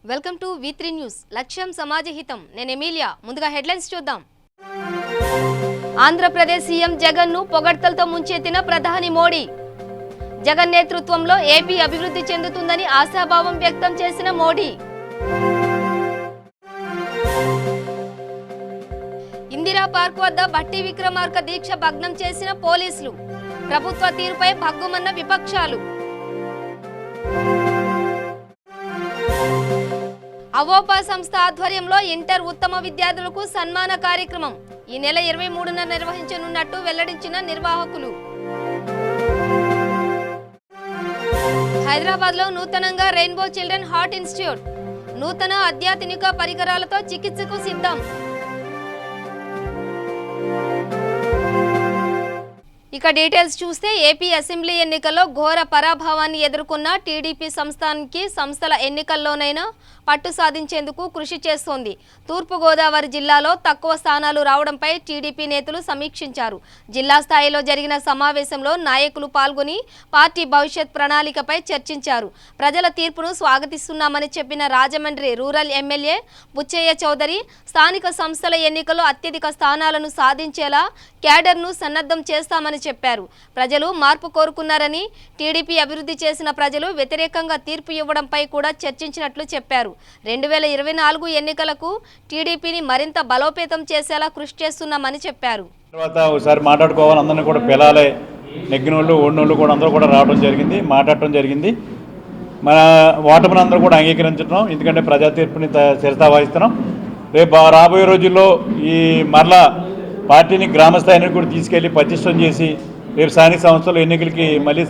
Welcome to V3 news. లక్ష్యం సమాజహితం. నేను Emilia. ముందుగా హెడ్లైన్స్ చూద్దాం. ఆంధ్రప్రదేశ్ సీఎం జగన్ ను పొగడ్తలతో ముంచెత్తిన ప్రధాని మోడీ. జగన్ నేతృత్వంలో ఏపీ అభివృద్ధి చెందుతుందని ఆశాభావం వ్యక్తం చేసిన మోడీ. ఇందిరా పార్క్ వద్ద భట్టి విక్రమార్క దీక్ష భగ్నం చేసిన పోలీసులు. ప్రభుత్వ తీరుపై భగ్గుమన్న విపక్షాలు. అవోపా సంస్థ ఆధ్వర్యంలో ఇంటర్ ఉత్తమ విద్యార్థులకు సన్మాన కార్యక్రమం ఈ నెల 23న నిర్వహించనున్నట్టు వెల్లడించిన నిర్వాహకులు. హైదరాబాద్ లో నూతనంగా రెయిన్బో చిల్డ్రన్ హార్ట్ ఇన్స్టిట్యూట్ నూతన అత్యాధునిక పరికరాలతో చికిత్సకు సిద్ధం. ఇక డీటెయిల్స్ చూస్తే ఏపీ అసెంబ్లీ ఎన్నికల్లో ఘోర పరాభవాన్ని ఎదుర్కొన్న టీడీపీ సంస్థల ఎన్నికల్లోనైనా పట్టు సాధించేందుకు కృషి చేస్తోంది. తూర్పుగోదావరి జిల్లాలో తక్కువ స్థానాలు రావడంపై టీడీపీ నేతలు సమీక్షించారు. జిల్లా స్థాయిలో జరిగిన సమావేశంలో నాయకులు పాల్గొని పార్టీ భవిష్యత్ ప్రణాళికపై చర్చించారు. ప్రజల తీర్పును స్వాగతిస్తున్నామని చెప్పిన రాజమండ్రి రూరల్ ఎమ్మెల్యే బుచ్చయ్య చౌదరి స్థానిక సంస్థల ఎన్నికల్లో అత్యధిక స్థానాలను సాధించేలా క్యాడర్ను సన్నద్ధం చేస్తామని చెప్పారు. ప్రజలు మార్పు కోరుకున్నారని, టీడీపీ అభివృద్ధి చేసిన ప్రజలు వ్యతిరేకంగా తీర్పు ఇవ్వడంపై కూడా చర్చించినట్లు చెప్పారు. 2024 ఎన్నికలకు టీడీపీని మరింత బలోపేతం చేసేలా కృషి చేస్తున్నామని చెప్పారు. తర్వాత ఒకసారి మాట్లాడుకోవాలి, అందరినీ కూడా పిలాలే, నెగ్గినోళ్ళు ఓడినోళ్ళు కూడా అందరూ కూడా రావడం జరిగింది, మాట్లాడటం జరిగింది. మన ఓటమిని అందరూ కూడా అంగీకరించడం, ఎందుకంటే ప్రజా తీర్పుని శిరసా వహిస్తున్నాం. రేపు రాబోయే రోజుల్లో ఈ మరలా పార్టీని గ్రామస్థాయిని కూడా తీసుకెళ్లి పటిష్టం చేసి రేపు స్థానిక సంస్థల ఎన్నికలకి మళ్ళీ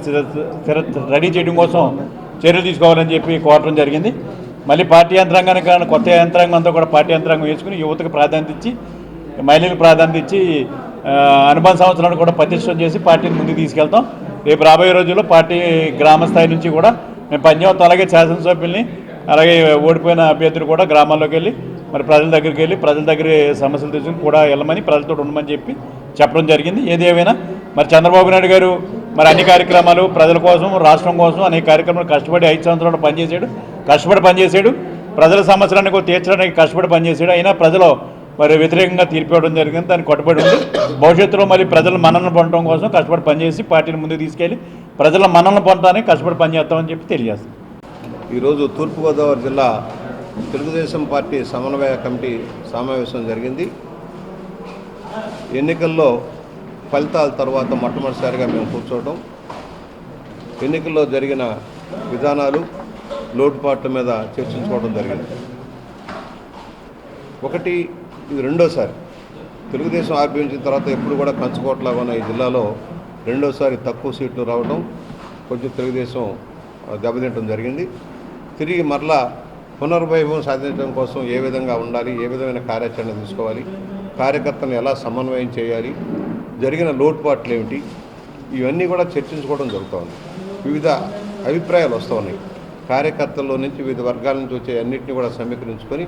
రెడీ చేయడం కోసం చర్యలు తీసుకోవాలని చెప్పి కోరటం జరిగింది. మళ్ళీ పార్టీ యంత్రాంగానికి కానీ కొత్త యంత్రాంగం అంతా కూడా పార్టీ యంత్రాంగం వేసుకుని యువతకు ప్రాధాన్యత ఇచ్చి, మహిళలకు ప్రాధాన్యత ఇచ్చి అనుబంధ సంవత్సరాలను కూడా పటిష్టం చేసి పార్టీని ముందుకు తీసుకెళ్తాం. రేపు రాబోయే రోజుల్లో పార్టీ గ్రామస్థాయి నుంచి కూడా మేము పనిచేస్తాం. అలాగే శాసనసభ్యుల్ని, అలాగే ఓడిపోయిన అభ్యర్థులు కూడా గ్రామాల్లోకి వెళ్ళి మరి ప్రజల దగ్గరికి వెళ్ళి ప్రజల దగ్గర సమస్యలు తీసుకుని కూడా వెళ్ళమని, ప్రజలతో ఉండమని చెప్పడం జరిగింది. ఏదేమైనా మరి చంద్రబాబు నాయుడు గారు మరి అన్ని కార్యక్రమాలు ప్రజల కోసం, రాష్ట్రం కోసం అనేక కార్యక్రమాలు కష్టపడి 5 సంవత్సరాలు పనిచేశాడు. ప్రజల సమస్యలన్నీ కూడా తీర్చడానికి కష్టపడి పనిచేశాడు. అయినా ప్రజలు మరి వ్యతిరేకంగా తీర్పు ఇవ్వడం జరిగింది. దానికి కట్టుబడి ఉంది. భవిష్యత్తులో మళ్ళీ ప్రజల మన్ననలు పొందడం కోసం కష్టపడి పనిచేసి పార్టీని ముందుకు తీసుకెళ్ళి ప్రజల మన్ననలు పొందడానికి కష్టపడి పనిచేస్తామని చెప్పి తెలియజేస్తాం. ఈరోజు తూర్పుగోదావరి జిల్లా తెలుగుదేశం పార్టీ సమన్వయ కమిటీ సమావేశం జరిగింది. ఎన్నికల్లో ఫలితాల తర్వాత మొట్టమొదటిసారిగా మేము కూర్చోవడం, ఎన్నికల్లో జరిగిన విధానాలు, లోటుపాట్ల మీద చర్చించుకోవడం జరిగింది. ఒకటి, ఇది రెండోసారి తెలుగుదేశం ఆవిర్భవించిన తర్వాత ఎప్పుడు కూడా కంచుకోట్లాగా ఉన్న ఈ జిల్లాలో రెండోసారి తక్కువ సీట్లు రావడం, కొంచెం తెలుగుదేశం దెబ్బతింటం జరిగింది. తిరిగి మరలా పునర్వైభవం సాధించడం కోసం ఏ విధంగా ఉండాలి, ఏ విధమైన కార్యాచరణ తీసుకోవాలి, కార్యకర్తలను ఎలా సమన్వయం చేయాలి, జరిగిన లోటుపాట్లు ఏమిటి, ఇవన్నీ కూడా చర్చించుకోవడం జరుగుతూ ఉంది. వివిధ అభిప్రాయాలు వస్తూ ఉన్నాయి. కార్యకర్తల్లో నుంచి వివిధ వర్గాల నుంచి వచ్చే అన్నింటినీ కూడా సమీకరించుకొని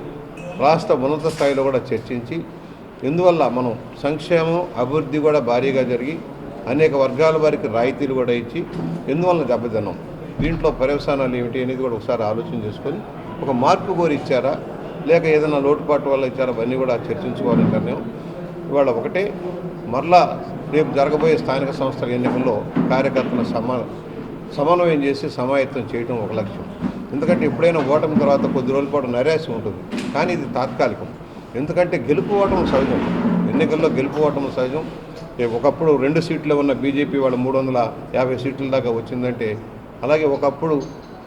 రాష్ట్ర ఉన్నత స్థాయిలో కూడా చర్చించి, ఎందువల్ల మనం సంక్షేమం అభివృద్ధి కూడా భారీగా జరిగి అనేక వర్గాల వారికి రాయితీలు కూడా ఇచ్చి ఎందువల్ల దెబ్బతిన్నాం, దీంట్లో పర్యవసానాలు ఏమిటి అనేది కూడా ఒకసారి ఆలోచన చేసుకొని ఒక మార్పు కోరి ఇచ్చారా, లేక ఏదైనా లోటుపాటు వల్ల ఇచ్చారా, అవన్నీ కూడా చర్చించుకోవాలని నిర్ణయం. ఇవాళ ఒకటే, మరలా రేపు జరగబోయే స్థానిక సంస్థల ఎన్నికల్లో కార్యకర్తలను సమన్వయం చేసి సమాయత్తం చేయడం ఒక లక్ష్యం. ఎందుకంటే ఎప్పుడైనా ఓటమి తర్వాత కొద్ది రోజుల పాటు నైరాశ్యం ఉంటుంది, కానీ ఇది తాత్కాలికం. ఎందుకంటే గెలుపు ఓటం సహజం, ఎన్నికల్లో గెలుపు ఓటం సహజం. ఒకప్పుడు 2 సీట్లు ఉన్న బీజేపీ వాళ్ళు 350 సీట్ల దాకా వచ్చిందంటే, అలాగే ఒకప్పుడు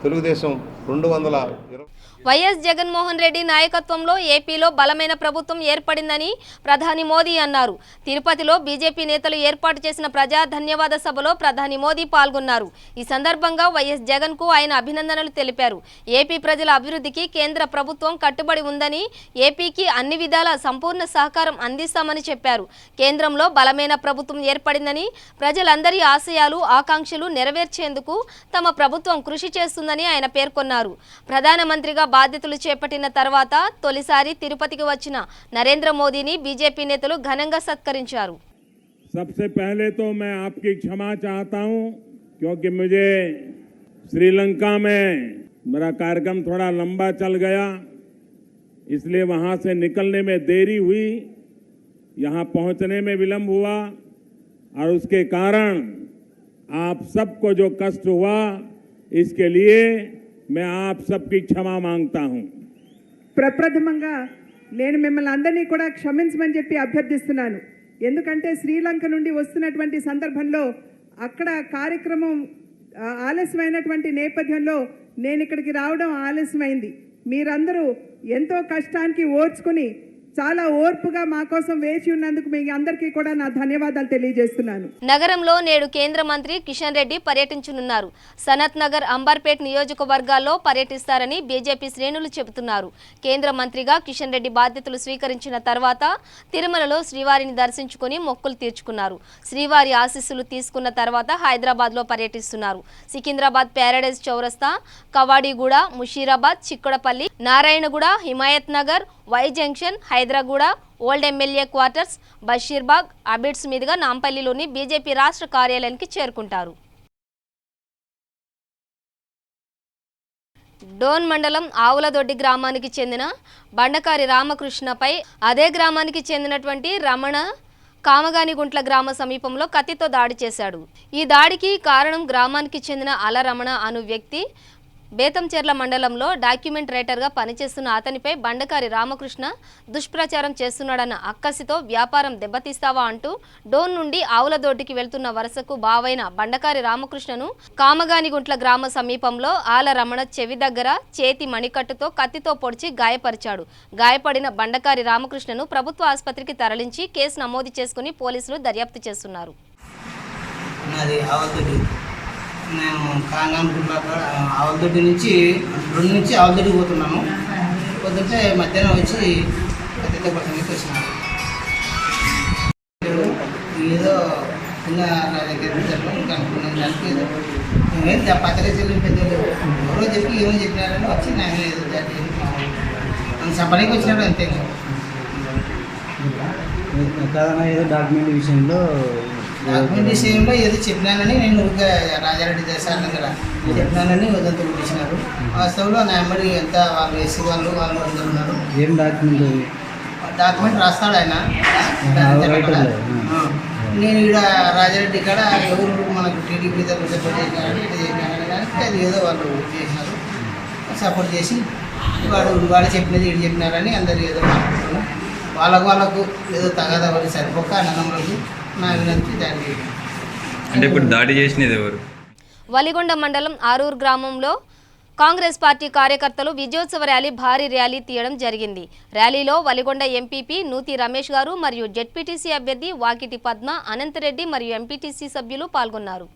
తెలుగుదేశం 220. వైఎస్ జగన్మోహన్ రెడ్డి నాయకత్వంలో ఏపీలో బలమైన ప్రభుత్వం ఏర్పడిందని ప్రధాని మోదీ అన్నారు. తిరుపతిలో బీజేపీ నేతలు ఏర్పాటు చేసిన ప్రజా ధన్యవాద సభలో ప్రధాని మోదీ పాల్గొన్నారు. ఈ సందర్భంగా వైఎస్ జగన్ కు ఆయన అభినందనలు తెలిపారు. ఏపీ ప్రజల అభివృద్ధికి కేంద్ర ప్రభుత్వం కట్టుబడి ఉందని, ఏపీకి అన్ని విధాల సంపూర్ణ సహకారం అందిస్తామని చెప్పారు. కేంద్రంలో బలమైన ప్రభుత్వం ఏర్పడిందని, ప్రజలందరి ఆశయాలు, ఆకాంక్షలు నెరవేర్చేందుకు తమ ప్రభుత్వం కృషి చేస్తుందని ఆయన పేర్కొన్నారు. ప్రధానమంత్రిగా బాధ్యతలు చేపట్టిన తర్వాత తొలిసారి తిరుపతికి వచ్చిన నరేంద్ర మోదీని బీజేపీ నేతలు ఘనంగా సత్కరించారు. सबसे पहले तो मैं आपकी क्षमा चाहता हूं, क्योंकि मुझे श्रीलंका में मेरा कार्यक्रम थोड़ा लंबा चल गया, इसलिए वहां से निकलने में देरी हुई, यहां पहुंचने में विलंब हुआ और उसके कारण आप सबको जो कष्ट हुआ, इसके लिए मैं आप सबकी क्षमा मांगता हूं। ప్రప్రథమంగా నేను మిమ్మల్ని అందరినీ కూడా క్షమించమని చెప్పి అభ్యర్థిస్తున్నాను. ఎందుకంటే శ్రీలంక నుండి వస్తున్నటువంటి సందర్భంలో అక్కడ కార్యక్రమం ఆలస్యమైనటువంటి నేపథ్యంలో నేను ఇక్కడికి రావడం ఆలస్యమైంది. మీరందరూ ఎంతో కష్టానికి ఓర్చుకుని చాలా ఓర్పుగా మా కోసం వేచి ఉన్నందుకు మీ అందరికీ కూడా నా ధన్యవాదాలు తెలియజేస్తున్నాను. నగరంలో నేడు కేంద్ర మంత్రి కిషన్ రెడ్డి పర్యటించనున్నారు. సనత్ నగర్, అంబర్పేట్ నియోజకవర్గాల్లో పర్యటిస్తారని బీజేపీ శ్రేణులు చెబుతున్నారు. కేంద్ర మంత్రిగా కిషన్ రెడ్డి బాధ్యతలు స్వీకరించిన తర్వాత తిరుమలలో శ్రీవారిని దర్శించుకుని మొక్కులు తీర్చుకున్నారు. శ్రీవారి ఆశీస్సులు తీసుకున్న తర్వాత హైదరాబాద్లో పర్యటిస్తున్నారు. సికింద్రాబాద్ ప్యారడైజ్ చౌరస్తా, Kavadiguda, Musheerabad, Chikkadpally, Narayanguda, Himayat Nagar, Y junction, Hyderguda, old MLA quarters, Basheerbagh, Abids మీదుగా నాంపల్లిలోని బీజేపీ రాష్ట్ర కార్యాలయానికి చేరుకుంటారు. డోన్ మండలం ఆవులదొడ్డి గ్రామానికి చెందిన బండకారి రామకృష్ణపై అదే గ్రామానికి చెందినటువంటి రమణ కామగానిగుంట్ల గ్రామ సమీపంలో కత్తితో దాడి చేశాడు. ఈ దాడికి కారణం గ్రామానికి చెందిన అలరమణ అను వ్యక్తి బేతంచెర్ల మండలంలో డాక్యుమెంట్ రైటర్గా పనిచేస్తున్న అతనిపై బండకారి రామకృష్ణ దుష్ప్రచారం చేస్తున్నాడన్న అక్కసితో వ్యాపారం దెబ్బతీస్తావా అంటూ డోన్ నుండి ఆవులదొడ్డికి వెళ్తున్న వరుసకు బావైన బండకారి రామకృష్ణను కామగానిగుంట్ల గ్రామ సమీపంలో ఆల రమణ చెవి దగ్గర చేతి మణికట్టుతో కత్తితో పొడిచి గాయపరిచాడు. గాయపడిన బండకారి రామకృష్ణను ప్రభుత్వ ఆసుపత్రికి తరలించి కేసు నమోదు చేసుకుని పోలీసులు దర్యాప్తు చేస్తున్నారు. నేను కాంగాంగుంట్ల ఆవులదొడ్డి నుంచి ఆవులదొడ్డికి పోతున్నాను. పోతుంటే మధ్యాహ్నం వచ్చి కత్తితో పట్టడానికి వచ్చినాను. ఏదో చిన్న దగ్గర ఇంకా అనుకున్నాను. దానికి ఏదో పత్రికలు పెద్దలు ఎవరో చెప్పి ఏమో చెప్పినారని వచ్చి నేను ఏదో నన్ను చంపడానికి వచ్చినాడు అంతే. కాదన్నా ఏదో డాక్యుమెంట్ విషయంలో ఏదో చెప్పినానని నేను రాజారెడ్డి దేశాల దగ్గర చెప్పినానని వదంతా కొట్టించినారు. వాస్తవంలో నా ఎంబడి ఎంత వాళ్ళు వేసి వాళ్ళు అందరూ ఉన్నారు. ఏం డాక్యుమెంట్ రాస్తాడు ఆయన. నేను ఇక్కడ రాజారెడ్డి కాడ ఎవరు మనకు టీడీపీ తరఫున సపోర్ట్ చేసినారని అది ఏదో వాళ్ళు చేసినారు. సపోర్ట్ చేసి వాడు చెప్పినది ఇటు చెప్పినారని అందరు ఏదో మాట్లాడుతున్నారు. వాళ్ళకు ఏదో తగాదా వాళ్ళు సరిపోక అన్నదమ్ములకు నా వినంతి దానికి. అంటే ఇప్పుడు దాడి చేసినది ఎవరు? వలిగొండ మండలం ఆరూరు గ్రామంలో కాంగ్రెస్ పార్టీ కార్యకర్తలు విజయోత్సవ ర్యాలీ భారీ ర్యాలీ తీయడం జరిగింది. ర్యాలీలో వలిగొండ ఎంపీపీ నూతి రమేష్ గారు మరియు జెడ్పీటీసీ అభ్యర్థి వాకిటి పద్మ, అనంతరెడ్డి మరియు ఎంపీటీసీ సభ్యులు పాల్గొన్నారు.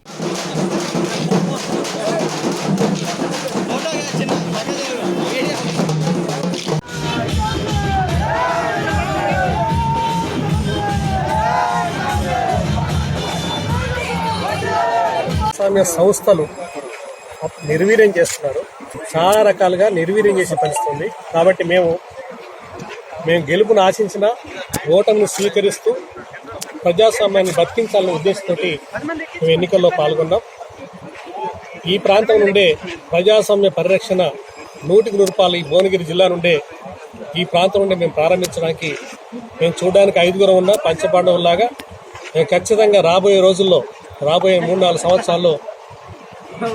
ప్రజాస్వామ్య సంస్థలు నిర్వీర్యం చేస్తున్నారు. చాలా రకాలుగా నిర్వీర్యం చేసే పరిస్థితి ఉంది. కాబట్టి మేము గెలుపును ఆశించిన ఓటమిని స్వీకరిస్తూ ప్రజాస్వామ్యాన్ని బతికించాలనే ఉద్దేశంతో మేము ఎన్నికల్లో పాల్గొన్నాం. ఈ ప్రాంతం నుండే ప్రజాస్వామ్య పరిరక్షణ 100కి 100 ఈ భువనగిరి జిల్లా నుండే ఈ ప్రాంతం నుండి మేము ప్రారంభించడానికి మేము చూడడానికి 5గురం ఉన్న పంచపాండవుల్లాగా మేము ఖచ్చితంగా రాబోయే రోజుల్లో రాబోయే 3-4 సంవత్సరాల్లో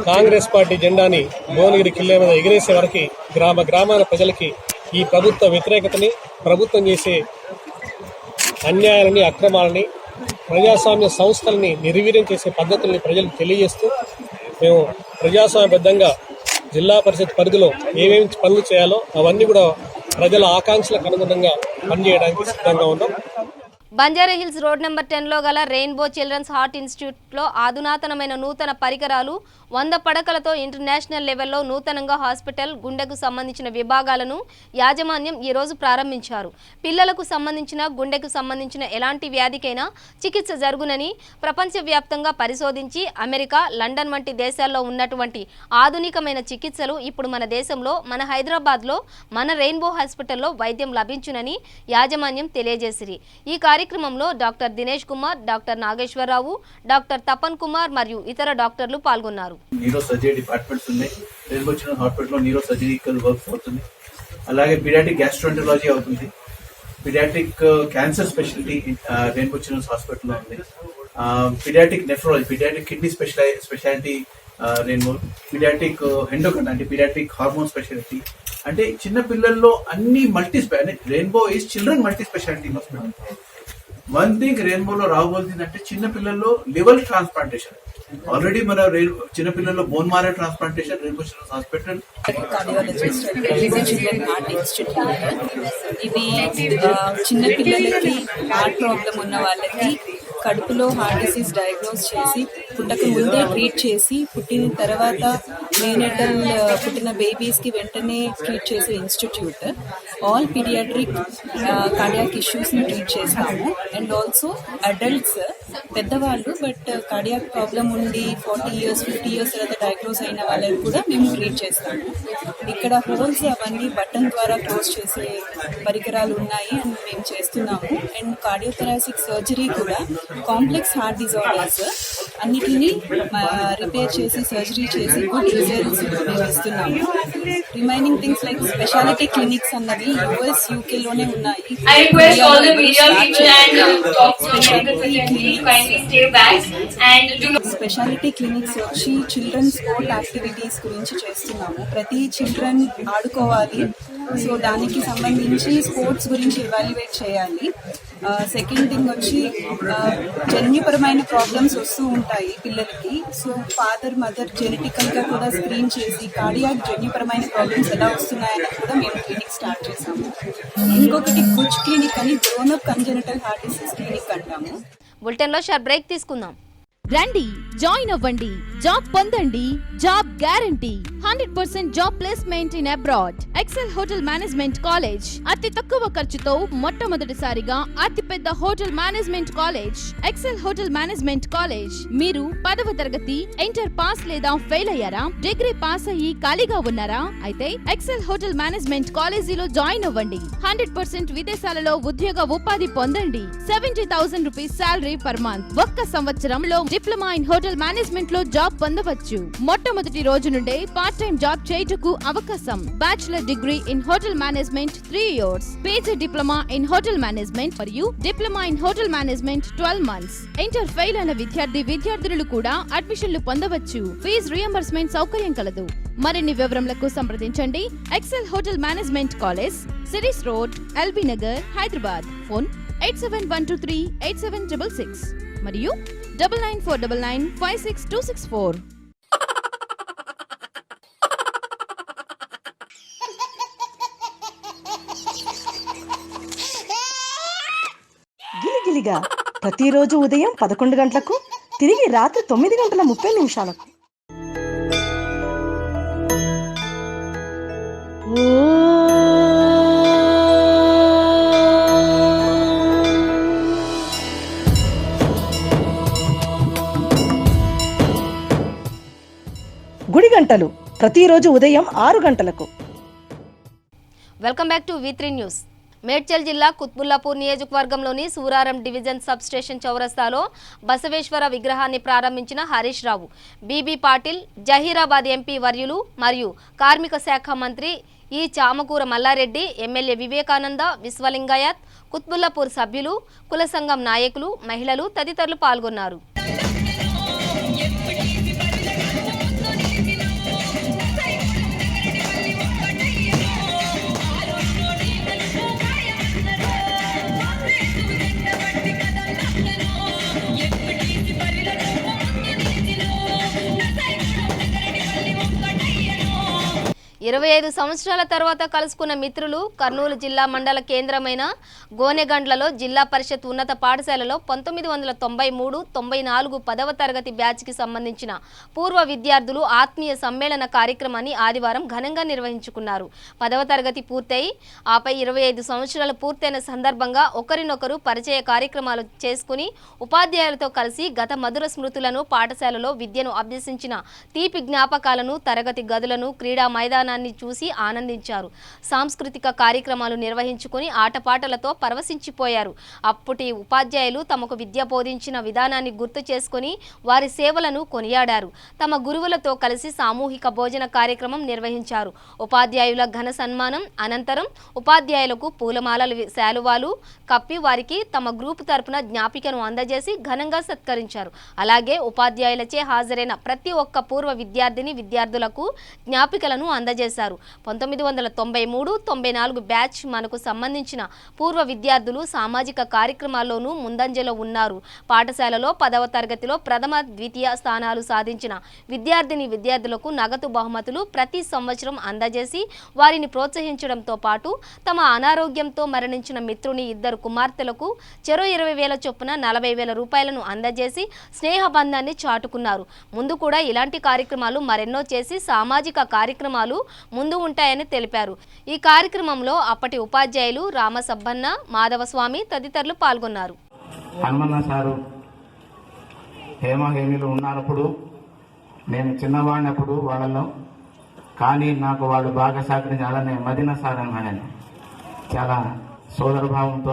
కాంగ్రెస్ పార్టీ జెండాని భువనగిరి కిల్లే మీద ఎగిరేసే వరకు గ్రామాల ప్రజలకి ఈ ప్రభుత్వ వ్యతిరేకతని, ప్రభుత్వం చేసే అన్యాయాలని, అక్రమాలని, ప్రజాస్వామ్య సంస్థలని నిర్వీర్యం చేసే పద్ధతుల్ని ప్రజలకు తెలియజేస్తూ మేము ప్రజాస్వామ్యబద్ధంగా జిల్లా పరిషత్ పరిధిలో ఏమేమి పనులు చేయాలో అవన్నీ కూడా ప్రజల ఆకాంక్షలకు అనుగుణంగా పనిచేయడానికి సిద్ధంగా ఉన్నాం. బంజారాహిల్స్ రోడ్ నెంబర్ 10లో గల రెయిన్బో చిల్డ్రన్స్ హార్ట్ ఇన్స్టిట్యూట్లో అధునాతనమైన నూతన పరికరాలు, 100 పడకలతో ఇంటర్నేషనల్ లెవెల్లో నూతనంగా హాస్పిటల్, గుండెకు సంబంధించిన విభాగాలను యాజమాన్యం ఈరోజు ప్రారంభించారు. పిల్లలకు సంబంధించిన, గుండెకు సంబంధించిన ఎలాంటి వ్యాధికైనా చికిత్స జరుగునని ప్రపంచవ్యాప్తంగా పరిశోధించి అమెరికా, లండన్ వంటి దేశాల్లో ఉన్నటువంటి ఆధునికమైన చికిత్సలు ఇప్పుడు మన దేశంలో, మన హైదరాబాద్లో, మన రెయిన్బో హాస్పిటల్లో వైద్యం లభించునని యాజమాన్యం తెలియజేసిరి. ఈ కార్యక్రమంలో doctor Dinesh Kumar, doctor Nageswararao, doctor Tapan Kumar మరియు ఇతర డాక్టర్లు పాల్గొన్నారు. న్యూరో సర్జరీ డిపార్ట్మెంట్స్ ఉన్నాయి. రెయిన్బో చిల్డ్రన్స్ హాస్పిటల్లో న్యూరో సర్జికల్ వర్క్ అవుతుంది. అలాగే పీడియాట్రిక్ గ్యాస్ట్రోఎంటరాలజీ అవుతుంది. Paediatric cancer speciality rainbow children's హాస్పిటల్లో ఉంది. Paediatric nephrology, paediatric kidney speciality rainbow, paediatric endocrine అంటే పీడియాట్రిక్ హార్మోన్ స్పెషాలిటీ. అంటే చిన్న పిల్లల్లో అన్ని rainbow is children multi speciality hospital. One thing రెయిన్బోలో రాబోతుంది అంటే చిన్న పిల్లల్లో లివర్ ట్రాన్స్ప్లాంటేషన్. ఆల్రెడీ మన చిన్న పిల్లల్లో bone marrow transplantation rainbow children's hospital. Cardiologist children heart institute. ఇది చిన్న పిల్లలకి హార్ట్ ప్రాబ్లం ఉన్న వాళ్ళకి కడుపులో హార్ట్ డిసీజ్ డయాగ్నోస్ చేసి పుట్టక ముందే ట్రీట్ చేసి పుట్టిన తర్వాత నేనేటల్ పుట్టిన బేబీస్కి వెంటనే ట్రీట్ చేసే ఇన్స్టిట్యూట్. ఆల్ పీడియాట్రిక్ కార్డియాక్ ఇష్యూస్ని ట్రీట్ చేస్తాము. అండ్ ఆల్సో అడల్ట్స్ పెద్దవాళ్ళు బట్ కార్డియాక్ ప్రాబ్లం ఉండి 40 years 50 years తర్వాత డయాగ్నోస్ అయిన వాళ్ళని కూడా మేము ట్రీట్ చేస్తాము. ఇక్కడ హోల్స్ అవన్నీ బటన్ ద్వారా క్లోజ్ చేసే పరికరాలు ఉన్నాయి అండ్ మేము చేస్తున్నాము. అండ్ కార్డియోథొరాసిక్ సర్జరీ కూడా కాంప్లెక్స్ హార్ట్ డిజార్డర్స్ అన్నిటినీ రిపేర్ చేసి సర్జరీ చేసి గుడ్ రిజల్ట్స్ మేము ఇస్తున్నాము. Remaining things like speciality clinics అన్నవి US UK లోనే ఉన్నాయి. స్పెషాలిటీ క్లినిక్స్ వచ్చి చిల్డ్రన్ స్పోర్ట్ యాక్టివిటీస్ గురించి చేస్తున్నాము. ప్రతి చిల్డ్రన్ ఆడుకోవాలి, సో దానికి సంబంధించి స్పోర్ట్స్ గురించి ఎవాల్యుయేట్ చేయాలి. సెకండ్ థింగ్ వచ్చి జన్యుపరమైన ప్రాబ్లమ్స్ వస్తూ ఉంటాయి పిల్లలకి. సో ఫాదర్ మదర్ జెనెటికల్గా కూడా స్క్రీన్ చేసి కార్డియాక్ జన్యుపరమైన ప్రాబ్లమ్స్ ఎలా వస్తున్నాయని కూడా మేము క్లినిక్ స్టార్ట్ చేసాము. ఇంకొకటి గుడ్ క్లినిక్ అని grown-up congenital heart disease clinic అంటాము. బులెటిన్లో షార్ట్ బ్రేక్ తీసుకుందాం. రండి, జాయిన్ అవ్వండి, జాబ్ పొందండి, job guarantee, 100% job placement in abroad. Excel hotel management college అతి తక్కువ ఖర్చుతో మొట్టమొదటిసారిగా అతిపెద్ద hotel management college Excel hotel management college. మీరు 10వ తరగతి ఇంటర్ పాస్ లేదా ఫెయిల్ అయ్యారా? డిగ్రీ పాస్ అయ్యి ఖాళీగా ఉన్నారా? అయితే ఎక్సెల్ హోటల్ మేనేజ్మెంట్ కాలేజీలో జాయిన్ అవ్వండి. 100% విదేశాలలో ఉద్యోగ ఉపాధి పొందండి. 70,000 రూపీస్ సాలరీ పర్ మంత్. ఒక్క సంవత్సరంలో డిప్లొమా ఇన్ హోటల్ మేనేజ్మెంట్ లో జాబ్ పొందవచ్చు. మొట్టమొదటి రోజు నుండే పార్ట్ టైం జాబ్ చేయుటకు అవకాశం. Bachelor degree in hotel management 3 years, PG diploma in hotel management మరియు diploma in hotel management 12 months. Inter fail అయిన విద్యార్థులు కూడా అడ్మిషన్లు పొందవచ్చు. ఫీజు రియంబర్స్మెంట్ సౌకర్యం కలదు. మరిన్ని వివరములకు సంప్రదించండి. Excel hotel management college, series road, LB Nagar, Hyderabad. Phone 8712387666 మరియు 9949956264. గిలిగిలిగా ప్రతిరోజు ఉదయం 11 గంటలకు, తిరిగి రాత్రి 9:30 గుడి గంటలు ప్రతిరోజు ఉదయం 6 గంటలకు. Welcome back to V3 news. Medchal జిల్లా కుత్బుల్లాపూర్ నియోజకవర్గంలోని సూరారం డివిజన్ సబ్ స్టేషన్ చౌరస్తాలో బసవేశ్వర విగ్రహాన్ని ప్రారంభించిన హరీష్ రావు, బీబీ పాటిల్, జహీరాబాద్ ఎంపీ వర్యులు మరియు కార్మిక శాఖ మంత్రి ఈ చామకూర మల్లారెడ్డి, ఎమ్మెల్యే వివేకానంద, విశ్వలింగాయత్, కుత్బుల్లాపూర్ సభ్యులు, కుల సంఘం నాయకులు, మహిళలు తదితరులు పాల్గొన్నారు. ఇరవై 25 సంవత్సరాల తర్వాత కలుసుకున్న మిత్రులు కర్నూలు జిల్లా మండల కేంద్రమైన గోనెగండ్లలో జిల్లా పరిషత్ ఉన్నత పాఠశాలలో 1993-94 10వ తరగతి బ్యాచ్కి సంబంధించిన పూర్వ విద్యార్థులు ఆత్మీయ సమ్మేళన కార్యక్రమాన్ని ఆదివారం ఘనంగా నిర్వహించుకున్నారు. 10వ తరగతి పూర్తయి ఆపై 25 సంవత్సరాలు పూర్తయిన సందర్భంగా ఒకరినొకరు పరిచయ కార్యక్రమాలు చేసుకుని ఉపాధ్యాయులతో కలిసి గత మధుర స్మృతులను, పాఠశాలలో విద్యను అభ్యసించిన తీపి జ్ఞాపకాలను, తరగతి గదులను, క్రీడా మైదానాన్ని సంతోషాన్ని చూసి ఆనందించారు. సాంస్కృతిక కార్యక్రమాలు నిర్వహించుకుని ఆటపాటలతో పరవశించిపోయారు. అప్పటి ఉపాధ్యాయులు తమకు విద్య బోధించిన విధానాన్ని గుర్తు చేసుకుని వారి సేవలను కొనియాడారు. తమ గురువులతో కలిసి సామూహిక భోజన కార్యక్రమం నిర్వహించారు. ఉపాధ్యాయుల ఘన సన్మానం అనంతరం ఉపాధ్యాయులకు పూలమాలలు శాలువాలు కప్పి వారికి తమ గ్రూపు తరపున జ్ఞాపికను అందజేసి ఘనంగా సత్కరించారు. అలాగే ఉపాధ్యాయులచే హాజరైన ప్రతి ఒక్క పూర్వ విద్యార్థులకు జ్ఞాపికలను అందజేశారు. 1993-94 బ్యాచ్ మనకు సంబంధించిన పూర్వ విద్యార్థులు సామాజిక కార్యక్రమాల్లోనూ ముందంజలో ఉన్నారు. పాఠశాలలో 10వ తరగతిలో ప్రథమ ద్వితీయ స్థానాలు సాధించిన విద్యార్థులకు నగదు బహుమతులు ప్రతి సంవత్సరం అందజేసి వారిని ప్రోత్సహించడంతో పాటు తమ అనారోగ్యంతో మరణించిన మిత్రుని 2 కుమార్తెలకు చెరో 20,000 చొప్పున 40,000 రూపాయలను అందజేసి స్నేహబంధాన్ని చాటుకున్నారు. ముందు కూడా ఇలాంటి కార్యక్రమాలు మరెన్నో చేసి సామాజిక కార్యక్రమాలు ముందు ఉంటాయని తెలిపారు. ఈ కార్యక్రమంలో అప్పటి ఉపాధ్యాయులు రామసబ్బన్న, మాధవస్వామి తదితరులు పాల్గొన్నారు. హనుమన్న సారు హేమహేమిలు ఉన్నప్పుడు నేను చిన్నవాడినప్పుడు వాళ్ళలో, కానీ నాకు వాళ్ళు బాగా సహకరించి అలానే మదిన సార్ అని చాలా సోదరభావంతో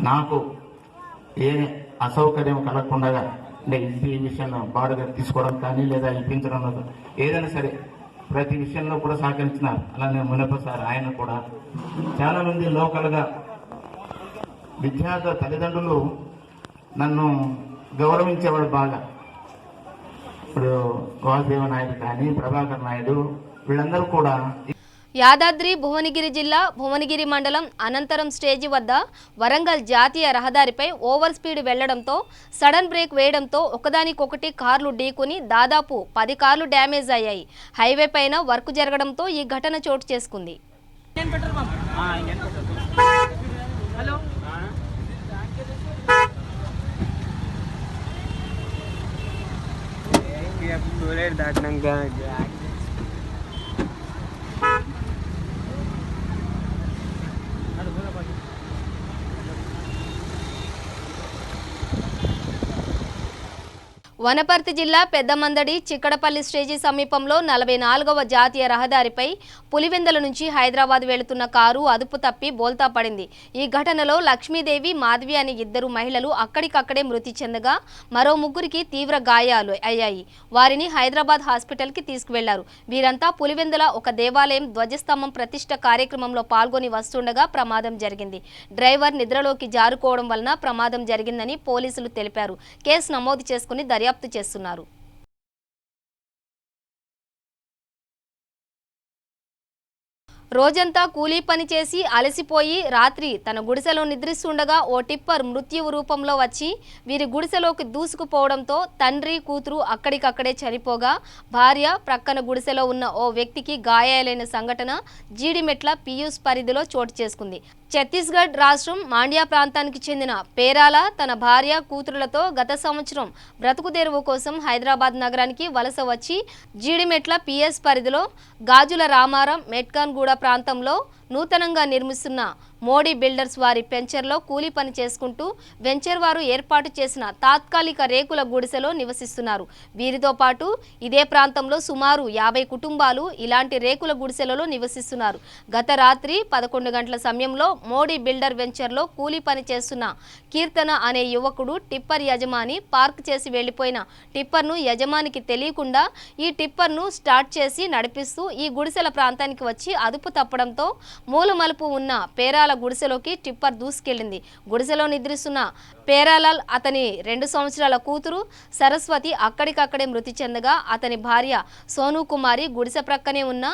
నాకు ఏ అసౌకర్యం కలగకుండా అంటే ఈ విషయంలో బాడుగా తీసుకోవడం కానీ లేదా ఇప్పించడం ఏదైనా సరే ప్రతి విషయంలో కూడా సహకరించినారు. అలానే మునప్ప సార్ ఆయన కూడా చాలామంది లోకల్గా విద్యార్థుల తల్లిదండ్రులు నన్ను గౌరవించేవాడు బాగా. ఇప్పుడు వాసుదేవ నాయుడు కానీ ప్రభాకర్ నాయుడు వీళ్ళందరూ కూడా. యాదాద్రి భువనగిరి జిల్లా భువనగిరి మండలం అనంతరం స్టేజి వద్ద వరంగల్ జాతీయ రహదారిపై ఓవర్ స్పీడ్ వెళ్లడంతో సడన్ బ్రేక్ వేయడంతో ఒకదానికొకటి కార్లు ఢీకొని దాదాపు 10 కార్లు డ్యామేజ్ అయ్యాయి. హైవే పైన వర్క్ జరగడంతో ఈ ఘటన చోటు చేసుకుంది. వనపర్తి జిల్లా పెద్దమందడి చిక్కడపల్లి స్టేజీ సమీపంలో 44వ జాతీయ రహదారిపై పులివెందల నుంచి హైదరాబాద్ వెళుతున్న కారు అదుపు తప్పి బోల్తా పడింది. ఈ ఘటనలో లక్ష్మీదేవి, మాధవి అనే 2 మహిళలు అక్కడికక్కడే మృతి చెందగా మరో 3కి తీవ్ర గాయాలు అయ్యాయి. వారిని హైదరాబాద్ హాస్పిటల్కి తీసుకువెళ్లారు. వీరంతా పులివెందల ఒక దేవాలయం ధ్వజస్తంభం ప్రతిష్ఠ కార్యక్రమంలో పాల్గొని వస్తుండగా ప్రమాదం జరిగింది. డ్రైవర్ నిద్రలోకి జారుకోవడం వలన ప్రమాదం జరిగిందని పోలీసులు తెలిపారు. కేసు నమోదు చేసుకుని దర్యాప్తు చేస్తున్నారు. రోజంతా కూలీ పని చేసి అలసిపోయి రాత్రి తన గుడిసెలో నిద్రిస్తుండగా ఓ టిప్పర్ మృత్యువు రూపంలో వచ్చి వీరి గుడిసెలోకి దూసుకుపోవడంతో తండ్రి, కూతురు అక్కడికక్కడే చనిపోగా భార్య ప్రక్కన గుడిసెలో ఉన్న ఓ వ్యక్తికి గాయాలైన సంఘటన జీడిమెట్ల పియూస్ పరిధిలో చోటు చేసుకుంది. ఛత్తీస్గఢ్ రాష్ట్రం మాండ్యా ప్రాంతానికి చెందిన పేరాల తన భార్య, కూతురులతో గత సంవత్సరం బ్రతుకుదెరువు కోసం హైదరాబాద్ నగరానికి వలస వచ్చి జీడిమెట్ల పిఎస్ పరిధిలో గాజుల రామారం, మెట్కాన్గూడ ప్రాంతంలో నూతనంగా నిర్మిస్తున్న మోడీ బిల్డర్స్ వారి పెంచర్లో కూలీ పని చేసుకుంటూ వెంచర్ వారు ఏర్పాటు చేసిన తాత్కాలిక రేకుల గుడిసెలో నివసిస్తున్నారు. వీరితో పాటు ఇదే ప్రాంతంలో సుమారు 50 కుటుంబాలు ఇలాంటి రేకుల గుడిసెలలో నివసిస్తున్నారు. గత రాత్రి 11 గంటల సమయంలో మోడీ బిల్డర్ వెంచర్లో కూలీ పని చేస్తున్న కీర్తన అనే యువకుడు టిప్పర్ యజమాని పార్క్ చేసి వెళ్లిపోయిన టిప్పర్ను యజమానికి తెలియకుండా ఈ టిప్పర్ను స్టార్ట్ చేసి నడిపిస్తూ ఈ గుడిసెల ప్రాంతానికి వచ్చి అదుపు తప్పడంతో మూలమలుపు ఉన్న పేరాల గుడిసెలోకి టిప్పర్ దూసుకెళ్లింది. గుడిసెలో నిద్రిస్తున్న పేరాలాల్ అతని 2 సంవత్సరాల కూతురు సరస్వతి అక్కడికక్కడే మృతి చెందగా అతని భార్య సోను కుమారి గుడిసె ప్రక్కనే ఉన్న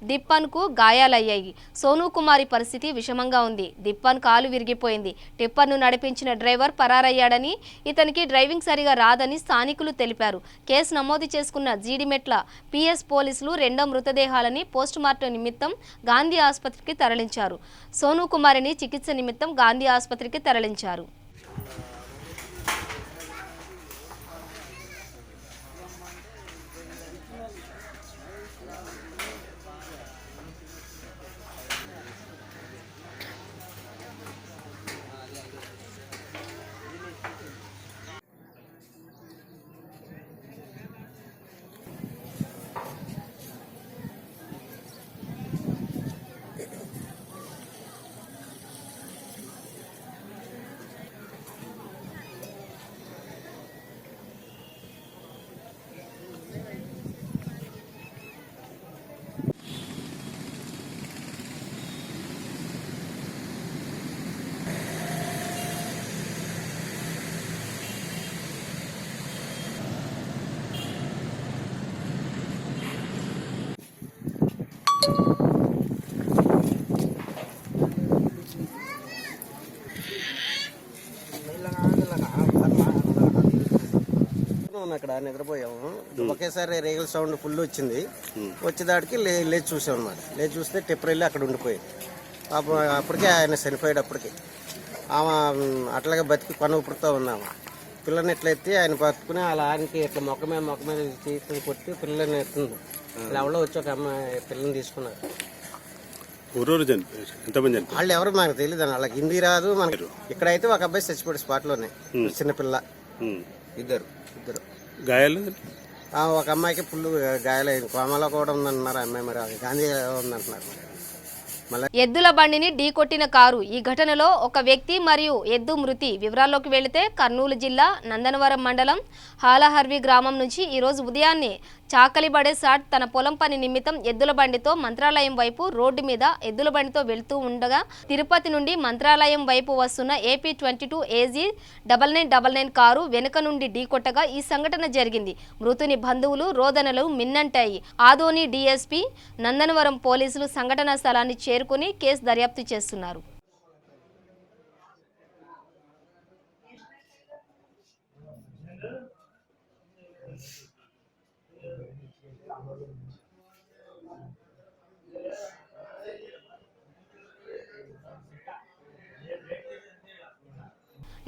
దిప్పన్కు గాయాలయ్యాయి. సోను కుమారి పరిస్థితి విషమంగా ఉంది. దిప్పన్ కాలు విరిగిపోయింది. టిప్పర్ను నడిపించిన డ్రైవర్ పరారయ్యాడని, ఇతనికి డ్రైవింగ్ సరిగా రాదని స్థానికులు తెలిపారు. కేసు నమోదు చేసుకున్న జీడిమెట్ల పిఎస్ పోలీసులు 2వ మృతదేహాలని పోస్టుమార్టం నిమిత్తం గాంధీ ఆసుపత్రికి తరలించారు. సోను కుమారిని చికిత్స నిమిత్తం గాంధీ ఆసుపత్రికి తరలించారు. ఉన్నాం అక్కడ నిద్రపోయాము. ఒకేసారి రేగుల సౌండ్ ఫుల్ వచ్చింది. వచ్చేదాడికి లేచి చూసాం అనమాట. లేచి చూస్తే టిప్పర్ వెళ్ళి అక్కడ ఉండిపోయింది. అప్పటికే ఆయన చనిపోయాడు. అప్పటికి ఆమె అట్లాగే బతికి కొన ఊపుడుతూ ఉన్నాము. పిల్లని ఎట్లయితే ఆయన పట్టుకుని అలా ఆయనకి ఇట్లా మొక్క మీద తీసుకుని కొట్టి పిల్లని ఎత్తుంది. ఎవరో వచ్చి ఒక అమ్మాయి పిల్లని తీసుకున్నారు. వాళ్ళు ఎవరు మనకు తెలియదు. వాళ్ళకి హిందీ రాదు. మనకి ఇక్కడైతే ఒక అబ్బాయి చచ్చిపోయాడు స్పాట్లోనే, చిన్నపిల్ల. ఇద్దరు గాయాలు. ఒక అమ్మాయికి ఫుల్ గాయాలైంది. కోమలో కూడా ఉందంటున్నారు. అమ్మాయి మరి గాంధీ ఉందంటున్నారు. ఎద్దుల బండిని ఢీకొట్టిన కారు. ఈ ఘటనలో ఒక వ్యక్తి మరియు ఎద్దు మృతి. వివరాల్లోకి వెళితే కర్నూలు జిల్లా నందనవరం మండలం హాలహర్వి గ్రామం నుంచి ఈరోజు ఉదయాన్నే చాకలిబడే సాట్ తన పొలం పని నిమిత్తం ఎద్దుల బండితో మంత్రాలయం వైపు రోడ్డు మీద ఎద్దుల బండితో వెళ్తూ ఉండగా తిరుపతి నుండి మంత్రాలయం వైపు వస్తున్న AP 22 AG 9999 కారు వెనుక నుండి ఢీకొట్టగా ఈ సంఘటన జరిగింది. మృతుని బంధువులు రోదనలు మిన్నంటాయి. ఆదోని DSP నందనవరం పోలీసులు సంఘటనా స్థలాన్ని చేరుకుని కేసు దర్యాప్తు చేస్తున్నారు.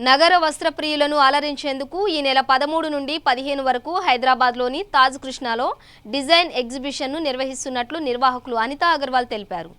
నగర వస్త్ర ప్రియులను అలరించేందుకు ఈ నెల 13 నుండి 15 వరకు హైదరాబాద్లోని తాజ్ కృష్ణాలో డిజైన్ ఎగ్జిబిషన్ను నిర్వహిస్తున్నట్లు నిర్వాహకులు అనితా అగర్వాల్ తెలిపారు.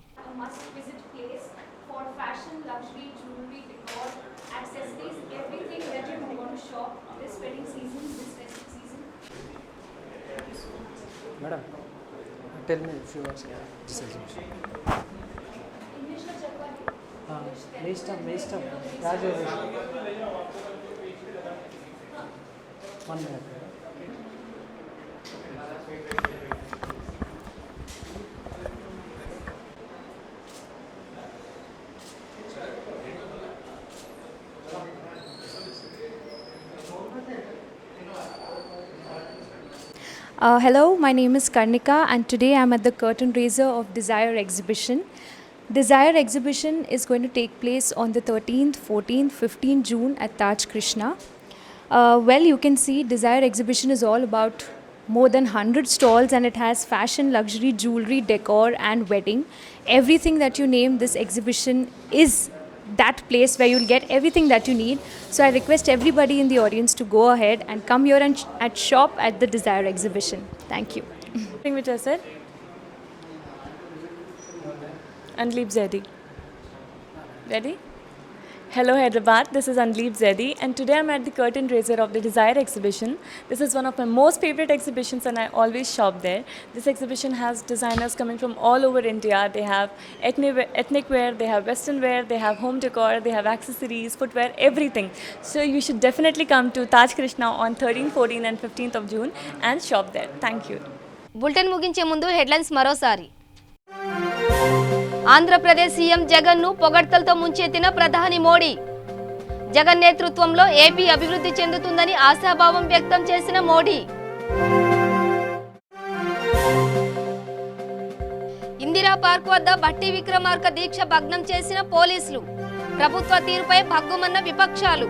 Hello, my name is Karnika and today I am at the curtain raiser of Desire exhibition. Desire exhibition is going to take place on the 13th, 14th, 15th June at Taj Krishna. Well, you can see Desire exhibition is all about more than 100 stalls and it has fashion, luxury, jewelry, decor and wedding. Everything that you name, this exhibition is that place where you'll get everything that you need. So I request everybody in the audience to go ahead and come here and shop at the Desire exhibition. Thank you. Which I said? Anleep Zedi. Ready? Hello Hyderabad, this is Anleep Zedi and today I'm at the curtain raiser of the Desire exhibition. This is one of my most favorite exhibitions and I always shop there. This exhibition has designers coming from all over India. They have ethnic wear, they have western wear, they have home decor, they have accessories, footwear, everything. So you should definitely come to Taj Krishna on 13th, 14th and 15th of June and shop there. Thank you. Bulletin ముగించే ముందు headlines మరోసారి. Andhra Pradesh CM జగన్ను పొగడ్తలతో ముంచెత్తిన ప్రధాని మోడీ. జగన్ నేతృత్వంలో AP అభివృద్ధి చెందుతుందని ఆశాభావం వ్యక్తం చేసిన మోడీ. ఇందిరా పార్క్ వద్ద భట్టి విక్రమార్క దీక్ష భగ్నం చేసిన పోలీసులు. ప్రభుత్వ తీరుపై భగ్గుమన్న విపక్షాలు.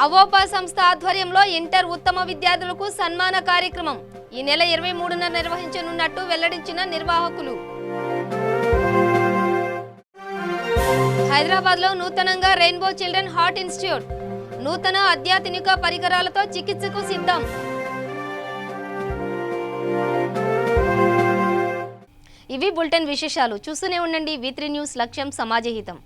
అవోపా సంస్థ ఆధ్వర్యంలో ఇంటర్ ఉత్తమ విద్యార్థులకు సన్మాన కార్యక్రమం ఈ నెల 23న నిర్వహించనున్నట్టు వెల్లడించిన నిర్వాహకులు. హైదరాబాద్లో నూతనంగా రెయిన్బో చిల్డ్రన్ హార్ట్ ఇన్స్టిట్యూట్ నూతన అత్యాధునిక పరికరాలతో చికిత్సకు సిద్ధం. ఇవి బులెటిన్ విశేషాలు. చూస్తూనే ఉండండి V3 న్యూస్, లక్ష్యం సమాజహితం.